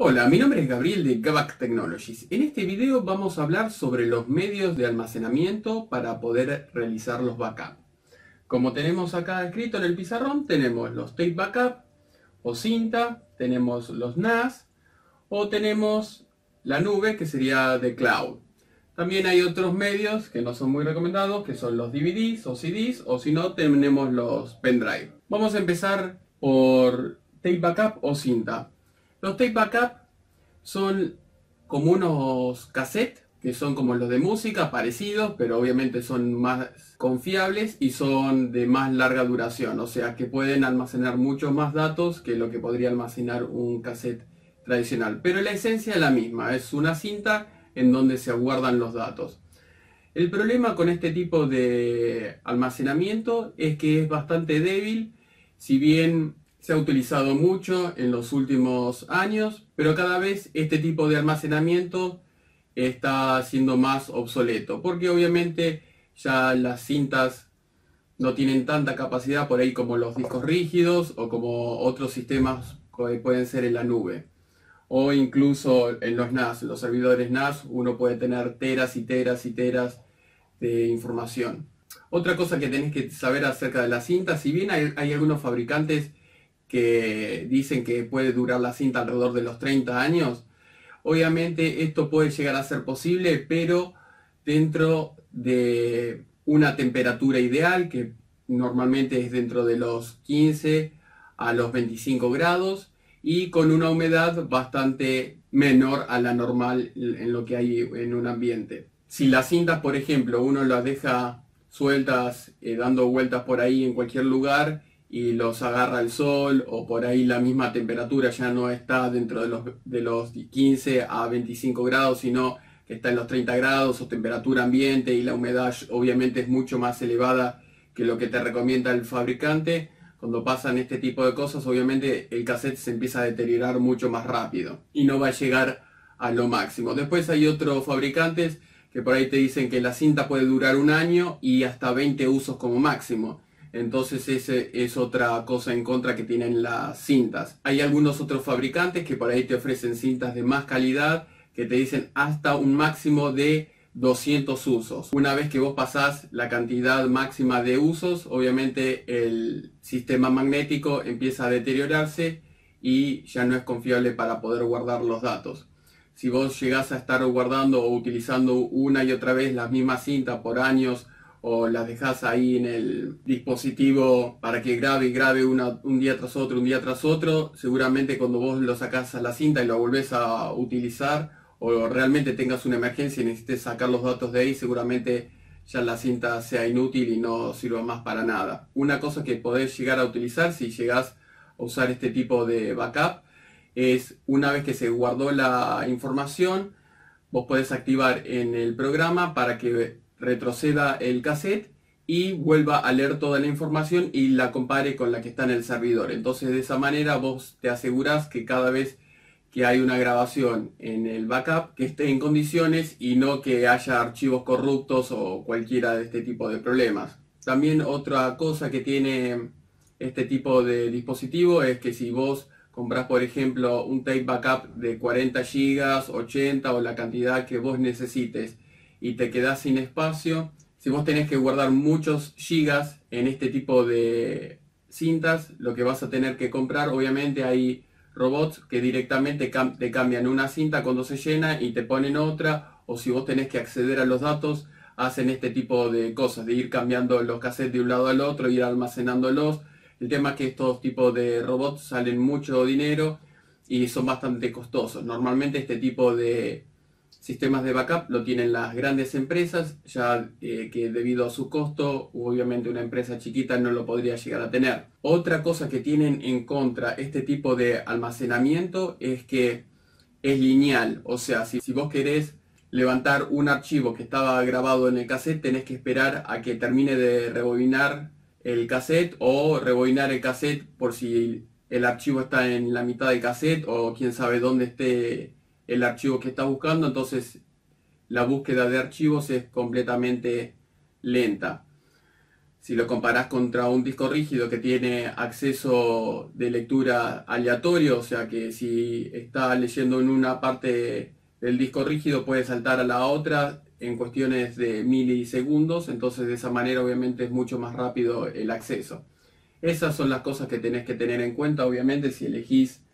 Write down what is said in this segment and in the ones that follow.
Hola, mi nombre es Gabriel de Kavak Technologies. En este video vamos a hablar sobre los medios de almacenamiento para poder realizar los backups. Como tenemos acá escrito en el pizarrón, tenemos los tape backup o cinta, tenemos los NAS o tenemos la nube, que sería de cloud. También hay otros medios que no son muy recomendados, que son los DVDs o CDs, o si no tenemos los pendrive. Vamos a empezar por tape backup o cinta. Los tape backup son como unos cassettes, que son como los de música, parecidos, pero obviamente son más confiables y son de más larga duración, o sea que pueden almacenar muchos más datos que lo que podría almacenar un cassette tradicional. Pero la esencia es la misma, es una cinta en donde se guardan los datos. El problema con este tipo de almacenamiento es que es bastante débil, si bien se ha utilizado mucho en los últimos años, pero cada vez este tipo de almacenamiento está siendo más obsoleto, porque obviamente ya las cintas no tienen tanta capacidad por ahí como los discos rígidos o como otros sistemas que pueden ser en la nube. O incluso en los NAS, los servidores NAS, uno puede tener teras y teras y teras de información. Otra cosa que tenés que saber acerca de la cinta, si bien hay algunos fabricantes que dicen que puede durar la cinta alrededor de los 30 años, obviamente esto puede llegar a ser posible, pero dentro de una temperatura ideal, que normalmente es dentro de los 15 a los 25 grados, y con una humedad bastante menor a la normal en lo que hay en un ambiente. Si las cintas, por ejemplo, uno las deja sueltas, dando vueltas por ahí en cualquier lugar, y los agarra el sol, o por ahí la misma temperatura ya no está dentro de los 15 a 25 grados, sino que está en los 30 grados o temperatura ambiente, y la humedad obviamente es mucho más elevada que lo que te recomienda el fabricante. Cuando pasan este tipo de cosas, obviamente el cassette se empieza a deteriorar mucho más rápido y no va a llegar a lo máximo. Después hay otros fabricantes que por ahí te dicen que la cinta puede durar un año y hasta 20 usos como máximo. Entonces ese es otra cosa en contra que tienen las cintas. Hay algunos otros fabricantes que por ahí te ofrecen cintas de más calidad, que te dicen hasta un máximo de 200 usos. Una vez que vos pasás la cantidad máxima de usos, obviamente el sistema magnético empieza a deteriorarse y ya no es confiable para poder guardar los datos. Si vos llegás a estar guardando o utilizando una y otra vez las mismas cintas por años, o las dejás ahí en el dispositivo para que grabe y grabe un día tras otro, un día tras otro, seguramente cuando vos lo sacás a la cinta y lo volvés a utilizar, o realmente tengas una emergencia y necesites sacar los datos de ahí, seguramente ya la cinta sea inútil y no sirva más para nada. Una cosa que podés llegar a utilizar si llegás a usar este tipo de backup es, una vez que se guardó la información, vos podés activar en el programa para que retroceda el cassette y vuelva a leer toda la información y la compare con la que está en el servidor. Entonces de esa manera vos te asegurás que cada vez que hay una grabación en el backup que esté en condiciones y no que haya archivos corruptos o cualquiera de este tipo de problemas. También otra cosa que tiene este tipo de dispositivo es que si vos compras, por ejemplo, un tape backup de 40 GB, 80 o la cantidad que vos necesites y te quedás sin espacio, si vos tenés que guardar muchos gigas en este tipo de cintas, lo que vas a tener que comprar, obviamente hay robots que directamente te cambian una cinta cuando se llena y te ponen otra, o si vos tenés que acceder a los datos, hacen este tipo de cosas, de ir cambiando los cassettes de un lado al otro, ir almacenándolos. El tema es que estos tipos de robots salen mucho dinero y son bastante costosos. Normalmente este tipo de sistemas de backup lo tienen las grandes empresas, ya que debido a su costo, obviamente una empresa chiquita no lo podría llegar a tener. Otra cosa que tienen en contra este tipo de almacenamiento es que es lineal, o sea, si vos querés levantar un archivo que estaba grabado en el cassette, tenés que esperar a que termine de rebobinar el cassette o rebobinar el cassette por si el archivo está en la mitad del cassette o quién sabe dónde esté el archivo que está buscando. Entonces, la búsqueda de archivos es completamente lenta. Si lo comparás contra un disco rígido que tiene acceso de lectura aleatorio, o sea que si está leyendo en una parte del disco rígido puede saltar a la otra en cuestiones de milisegundos, entonces de esa manera obviamente es mucho más rápido el acceso. Esas son las cosas que tenés que tener en cuenta, obviamente, si elegís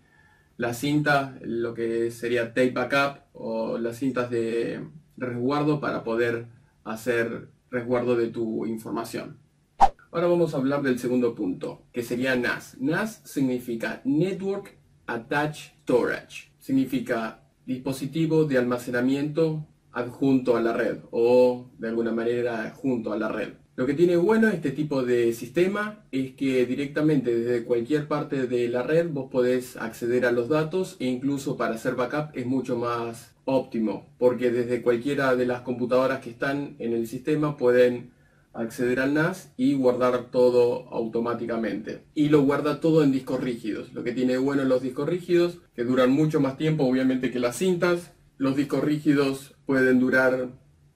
la cinta, lo que sería tape backup o las cintas de resguardo para poder hacer resguardo de tu información. Ahora vamos a hablar del segundo punto, que sería NAS. NAS significa Network Attached Storage. Significa dispositivo de almacenamiento adjunto a la red o de alguna manera junto a la red. Lo que tiene bueno este tipo de sistema es que directamente desde cualquier parte de la red vos podés acceder a los datos e incluso para hacer backup es mucho más óptimo porque desde cualquiera de las computadoras que están en el sistema pueden acceder al NAS y guardar todo automáticamente. Y lo guarda todo en discos rígidos. Lo que tiene bueno los discos rígidos, que duran mucho más tiempo obviamente que las cintas. Los discos rígidos pueden durar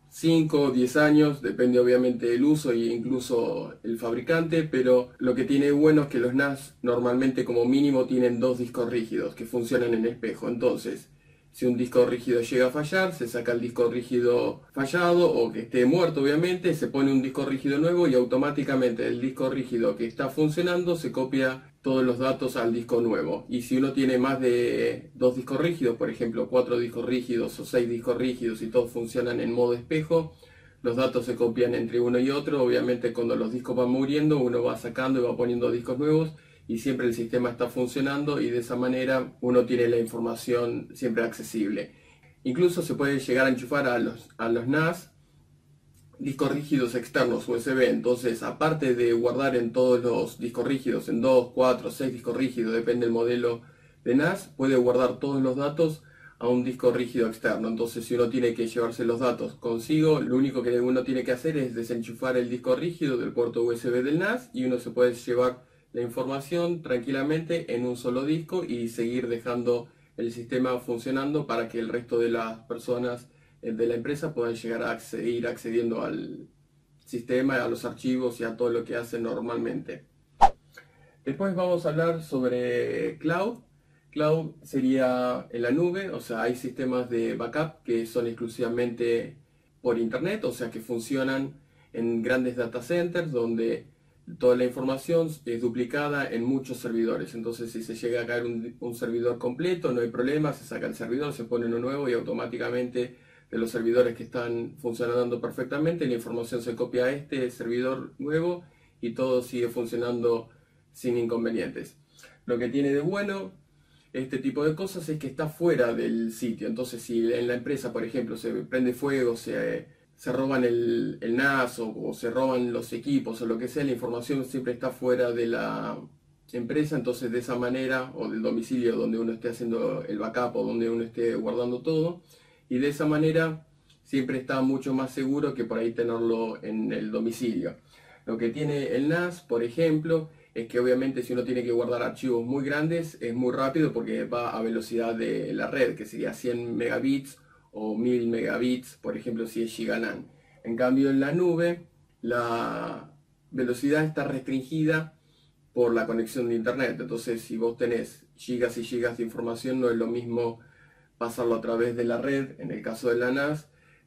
5 o 10 años, depende obviamente del uso e incluso el fabricante, pero lo que tiene bueno es que los NAS normalmente como mínimo tienen 2 discos rígidos que funcionan en espejo. Entonces, si un disco rígido llega a fallar, se saca el disco rígido fallado o que esté muerto obviamente, se pone un disco rígido nuevo y automáticamente el disco rígido que está funcionando se copia todos los datos al disco nuevo. Y si uno tiene más de 2 discos rígidos, por ejemplo 4 discos rígidos o 6 discos rígidos y todos funcionan en modo espejo, los datos se copian entre uno y otro. Obviamente cuando los discos van muriendo uno va sacando y va poniendo discos nuevos y siempre el sistema está funcionando y de esa manera uno tiene la información siempre accesible. Incluso se puede llegar a enchufar a los NAS discos rígidos externos USB, entonces aparte de guardar en todos los discos rígidos, en 2, 4, 6 discos rígidos, depende del modelo de NAS, puede guardar todos los datos a un disco rígido externo. Entonces si uno tiene que llevarse los datos consigo, lo único que uno tiene que hacer es desenchufar el disco rígido del puerto USB del NAS y uno se puede llevar la información tranquilamente en un solo disco y seguir dejando el sistema funcionando para que el resto de las personas de la empresa puedan llegar a seguir accediendo al sistema, a los archivos y a todo lo que hacen normalmente. Después vamos a hablar sobre cloud. Cloud sería en la nube, o sea, hay sistemas de backup que son exclusivamente por internet, o sea, que funcionan en grandes data centers donde toda la información es duplicada en muchos servidores. Entonces si se llega a caer un servidor completo, no hay problema, se saca el servidor, se pone uno nuevo y automáticamente de los servidores que están funcionando perfectamente la información se copia a este servidor nuevo y todo sigue funcionando sin inconvenientes. Lo que tiene de bueno este tipo de cosas es que está fuera del sitio. Entonces si en la empresa, por ejemplo, se prende fuego, se roban el NAS o se roban los equipos o lo que sea, la información siempre está fuera de la empresa. Entonces de esa manera, o del domicilio donde uno esté haciendo el backup o donde uno esté guardando todo, y de esa manera siempre está mucho más seguro que por ahí tenerlo en el domicilio. Lo que tiene el NAS, por ejemplo, es que obviamente si uno tiene que guardar archivos muy grandes es muy rápido porque va a velocidad de la red, que sería 100 megabits o 1000 megabits, por ejemplo, si es GigaLAN. En cambio en la nube la velocidad está restringida por la conexión de internet. Entonces si vos tenés gigas y gigas de información, no es lo mismo pasarlo a través de la red, en el caso de la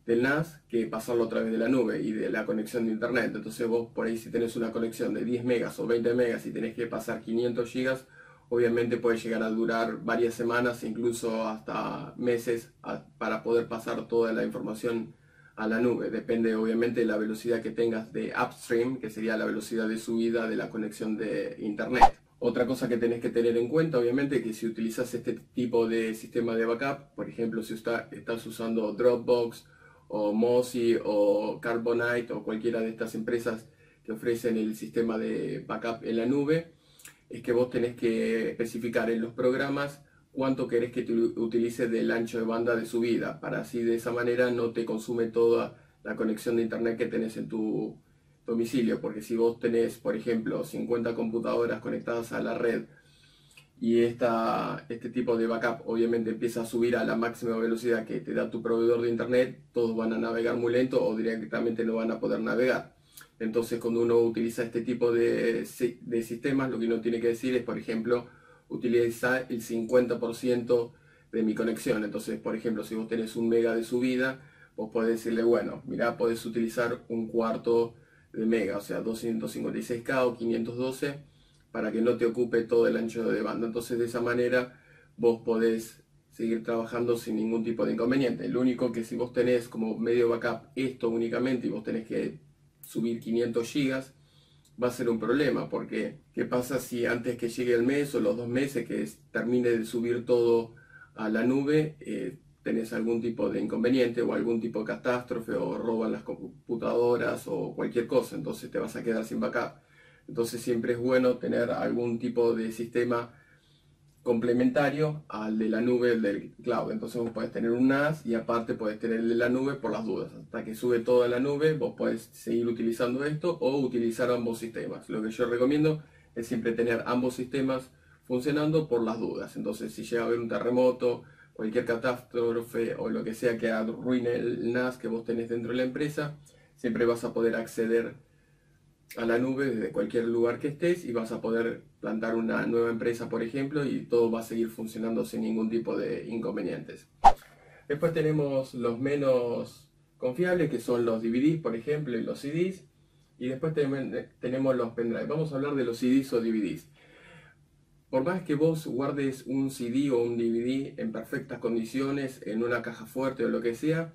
del NAS, que pasarlo a través de la nube y de la conexión de internet. Entonces vos por ahí si tenés una conexión de 10 megas o 20 megas y tenés que pasar 500 gigas, obviamente puede llegar a durar varias semanas, incluso hasta meses, para poder pasar toda la información a la nube. Depende obviamente de la velocidad que tengas de upstream, que sería la velocidad de subida de la conexión de internet. Otra cosa que tenés que tener en cuenta, obviamente, es que si utilizas este tipo de sistema de backup, por ejemplo, si estás usando Dropbox o Mozy o Carbonite o cualquiera de estas empresas que ofrecen el sistema de backup en la nube, es que vos tenés que especificar en los programas cuánto querés que te utilice del ancho de banda de subida, para así de esa manera no te consume toda la conexión de internet que tenés en tu domicilio. Porque si vos tenés, por ejemplo, 50 computadoras conectadas a la red y este tipo de backup obviamente empieza a subir a la máxima velocidad que te da tu proveedor de internet, todos van a navegar muy lento o directamente no van a poder navegar. Entonces cuando uno utiliza este tipo de sistemas, lo que uno tiene que decir es, por ejemplo, utiliza el 50% de mi conexión. Entonces, por ejemplo, si vos tenés 1 mega de subida, vos podés decirle, bueno, mirá, podés utilizar 1/4 de mega, o sea, 256K o 512, para que no te ocupe todo el ancho de banda. Entonces, de esa manera, vos podés seguir trabajando sin ningún tipo de inconveniente. Lo único que si vos tenés como medio backup esto únicamente y vos tenés que subir 500 gigas, va a ser un problema, porque ¿qué pasa si antes que llegue el mes o los 2 meses que termine de subir todo a la nube, tenés algún tipo de inconveniente o algún tipo de catástrofe o roban las computadoras o cualquier cosa? Entonces te vas a quedar sin backup. Entonces siempre es bueno tener algún tipo de sistema complementario al de la nube del cloud. Entonces vos podés tener un NAS y aparte podés tener el de la nube por las dudas. Hasta que sube toda la nube, vos podés seguir utilizando esto o utilizar ambos sistemas. Lo que yo recomiendo es siempre tener ambos sistemas funcionando por las dudas. Entonces si llega a haber un terremoto, cualquier catástrofe o lo que sea que arruine el NAS que vos tenés dentro de la empresa, siempre vas a poder acceder a la nube desde cualquier lugar que estés y vas a poder plantar una nueva empresa, por ejemplo, y todo va a seguir funcionando sin ningún tipo de inconvenientes. Después tenemos los menos confiables, que son los DVDs, por ejemplo, y los CDs. Y después tenemos los pendrive. Vamos a hablar de los CDs o DVDs. Por más que vos guardes un CD o un DVD en perfectas condiciones, en una caja fuerte o lo que sea,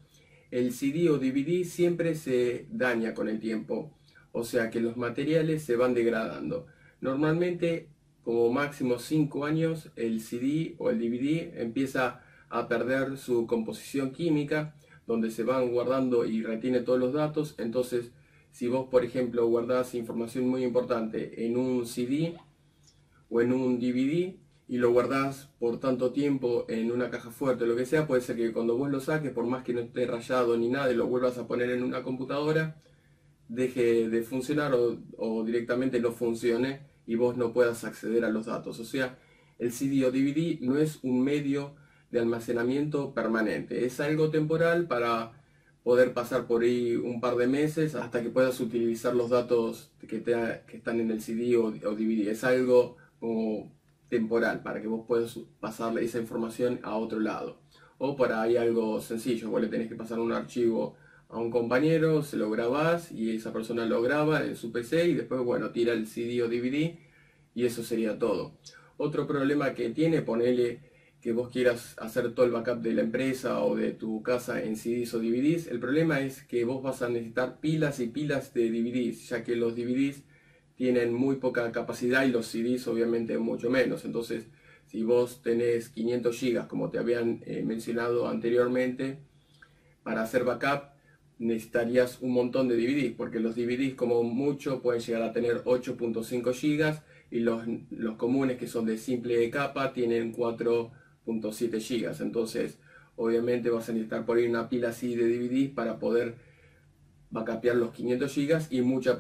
el CD o DVD siempre se daña con el tiempo. O sea que los materiales se van degradando. Normalmente, como máximo 5 años, el CD o el DVD empieza a perder su composición química, donde se van guardando y retiene todos los datos. Entonces, si vos, por ejemplo, guardás información muy importante en un CD o en un DVD y lo guardás por tanto tiempo en una caja fuerte o lo que sea, puede ser que cuando vos lo saques, por más que no esté rayado ni nada, y lo vuelvas a poner en una computadora, deje de funcionar o directamente no funcione y vos no puedas acceder a los datos. O sea, el CD o DVD no es un medio de almacenamiento permanente, es algo temporal para poder pasar por ahí un par de meses hasta que puedas utilizar los datos que están en el CD o DVD. Es algo como temporal para que vos puedas pasarle esa información a otro lado. O para ahí algo sencillo, vos le tenés que pasar un archivo a un compañero, se lo grabás y esa persona lo graba en su PC y después, bueno, tira el CD o DVD y eso sería todo. Otro problema que tiene, ponele que vos quieras hacer todo el backup de la empresa o de tu casa en CDs o DVDs, el problema es que vos vas a necesitar pilas y pilas de DVDs, ya que los DVDs tienen muy poca capacidad y los CDs obviamente mucho menos. Entonces, si vos tenés 500 gigas, como te habían mencionado anteriormente, para hacer backup necesitarías un montón de DVDs, porque los DVDs como mucho pueden llegar a tener 8.5 gigas y los comunes, que son de simple capa, tienen 4.7 gigas. Entonces obviamente vas a necesitar por ahí una pila así de DVDs para poder backupear los 500 gigas y muchas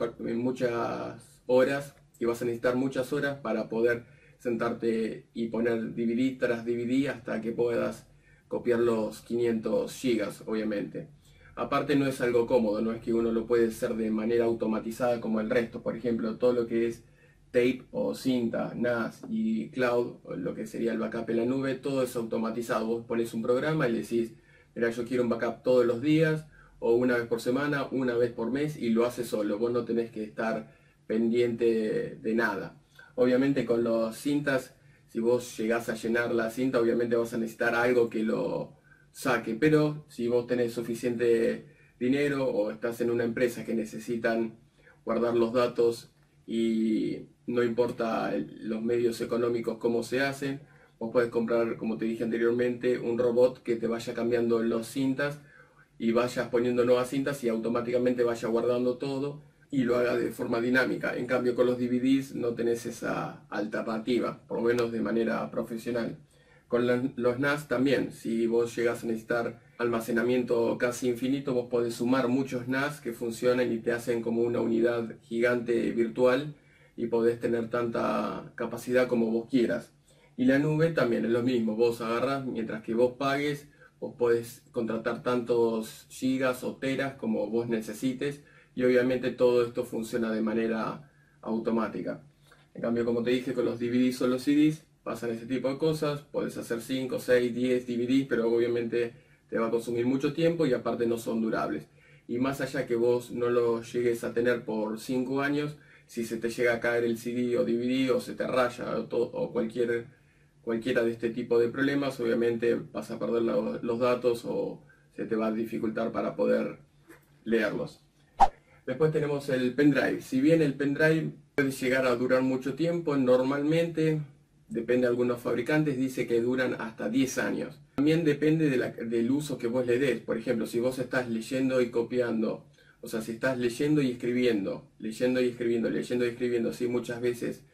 horas, y vas a necesitar muchas horas para poder sentarte y poner DVD tras DVD hasta que puedas copiar los 500 gigas, obviamente. Aparte no es algo cómodo, no es que uno lo puede hacer de manera automatizada como el resto. Por ejemplo, todo lo que es tape o cinta, NAS y cloud, o lo que sería el backup en la nube, todo es automatizado. Vos pones un programa y le decís, mira, yo quiero un backup todos los días, o una vez por semana, una vez por mes, y lo hace solo. Vos no tenés que estar pendiente de nada. Obviamente con las cintas, si vos llegás a llenar la cinta, obviamente vas a necesitar algo que lo saque, pero si vos tenés suficiente dinero o estás en una empresa que necesitan guardar los datos y no importa los medios económicos cómo se hacen, vos podés comprar, como te dije anteriormente, un robot que te vaya cambiando las cintas y vayas poniendo nuevas cintas y automáticamente vaya guardando todo y lo haga de forma dinámica. En cambio con los DVDs no tenés esa alternativa, por lo menos de manera profesional. Con los NAS también, si vos llegas a necesitar almacenamiento casi infinito, vos podés sumar muchos NAS que funcionan y te hacen como una unidad gigante virtual y podés tener tanta capacidad como vos quieras. Y la nube también es lo mismo, vos agarrás, mientras que vos pagues, vos podés contratar tantos gigas o teras como vos necesites y obviamente todo esto funciona de manera automática. En cambio, como te dije, con los DVDs o los CDs pasan ese tipo de cosas, puedes hacer 5, 6, 10 DVDs, pero obviamente te va a consumir mucho tiempo y aparte no son durables. Y más allá que vos no lo llegues a tener por 5 años, si se te llega a caer el CD o DVD o se te raya o cualquiera de este tipo de problemas, obviamente vas a perder los datos o se te va a dificultar para poder leerlos. Después tenemos el pendrive. Si bien el pendrive puede llegar a durar mucho tiempo, normalmente, depende de algunos fabricantes, dice que duran hasta 10 años. También depende del uso que vos le des. Por ejemplo, si vos estás leyendo y copiando, o sea, si estás leyendo y escribiendo, leyendo y escribiendo, leyendo y escribiendo, así muchas veces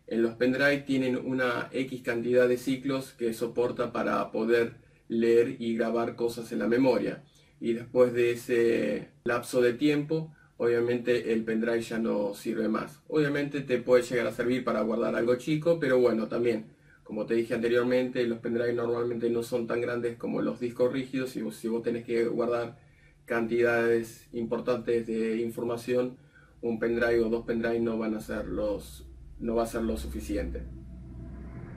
en los pendrive tienen una X cantidad de ciclos que soporta para poder leer y grabar cosas en la memoria. Y después de ese lapso de tiempo, obviamente el pendrive ya no sirve más. Obviamente te puede llegar a servir para guardar algo chico, pero bueno, también, como te dije anteriormente, los pendrive normalmente no son tan grandes como los discos rígidos. Y si vos tenés que guardar cantidades importantes de información, un pendrive o dos pendrive no va a ser lo suficiente.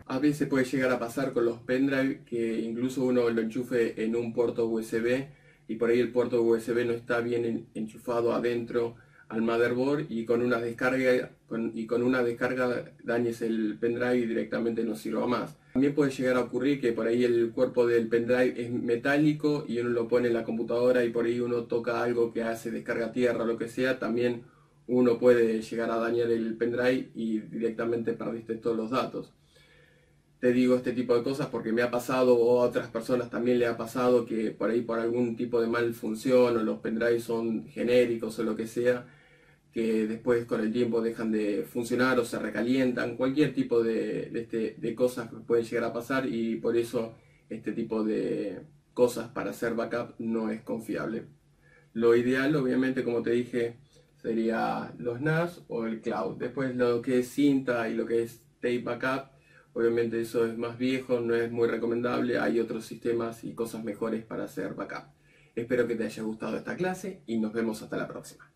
A veces puede llegar a pasar con los pendrive que incluso uno lo enchufe en un puerto USB y por ahí el puerto USB no está bien enchufado adentro al motherboard y con una descarga dañes el pendrive y directamente no sirva más. También puede llegar a ocurrir que por ahí el cuerpo del pendrive es metálico y uno lo pone en la computadora y por ahí uno toca algo que hace descarga tierra o lo que sea, también uno puede llegar a dañar el pendrive y directamente perdiste todos los datos. Te digo este tipo de cosas porque me ha pasado o a otras personas también le ha pasado que por ahí por algún tipo de malfunción o los pendrives son genéricos o lo que sea, que después con el tiempo dejan de funcionar o se recalientan, cualquier tipo de cosas que pueden llegar a pasar y por eso este tipo de cosas para hacer backup no es confiable. Lo ideal, obviamente, como te dije, sería los NAS o el cloud. Después lo que es cinta y lo que es tape backup, obviamente eso es más viejo, no es muy recomendable. Hay otros sistemas y cosas mejores para hacer backup. Espero que te haya gustado esta clase y nos vemos hasta la próxima.